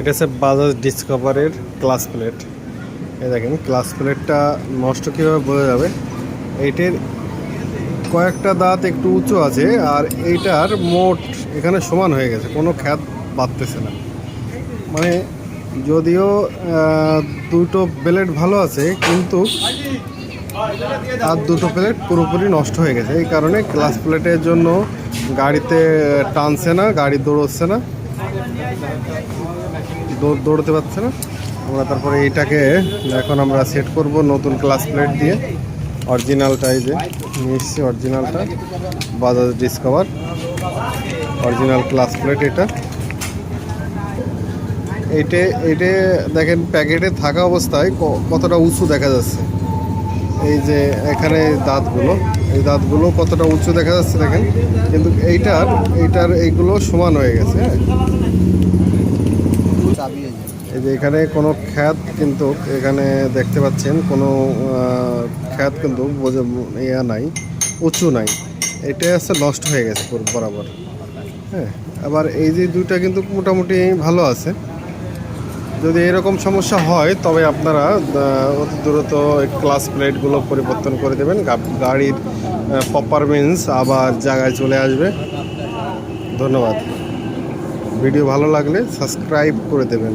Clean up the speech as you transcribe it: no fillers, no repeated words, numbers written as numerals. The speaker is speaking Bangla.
এটা হচ্ছে বাজাজ ডিসকভারের ক্লাস প্লেট। এই দেখেন ক্লাস প্লেটটা নষ্ট কীভাবে বোঝা যাবে। এইটার কয়েকটা দাঁত একটু উঁচু আছে, আর এইটার মোট এখানে সমান হয়ে গেছে, কোনো খ্যাত বাঁধতেছে না। মানে যদিও দুটো প্লেট ভালো আছে, কিন্তু আর দুটো প্লেট পুরোপুরি নষ্ট হয়ে গেছে। এই কারণে ক্লাস প্লেটের জন্য গাড়িতে টানছে না, গাড়ি দৌড়চ্ছে না, দৌড়তে পারছে না। আমরা তারপরে এইটাকে এখন আমরা সেট করব নতুন ক্লাস প্লেট দিয়ে। অরিজিনালটা এই যে নিয়ে এসেছি, অরিজিনালটা Bajaj discover original class plate. এইটা দেখেন প্যাকেটে থাকা অবস্থায় কতটা উঁচু দেখা যাচ্ছে। এই যে এখানে এই দাঁতগুলো কতটা উঁচু দেখা যাচ্ছে দেখেন, কিন্তু এইটার এইগুলো সমান হয়ে গেছে। এই যে এখানে কোনো খ্যাত কিন্তু এখানে দেখতে পাচ্ছেন, কোনো খ্যাত কিন্তু ইয়া নাই, উঁচু নাই। এটা হচ্ছে নষ্ট হয়ে গেছে পুরো বরাবর। হ্যাঁ, আবার এই যে দুইটা কিন্তু মোটামুটি ভালো আছে। যদি এরকম সমস্যা হয় তবে আপনারা অতি দ্রুত ক্লাস প্লেটগুলো পরিবর্তন করে দেবেন। গাড়ির পারফরমেন্স আবার জায়গায় চলে আসবে। ধন্যবাদ। ভিডিও ভালো লাগলে সাবস্ক্রাইব করে দেবেন।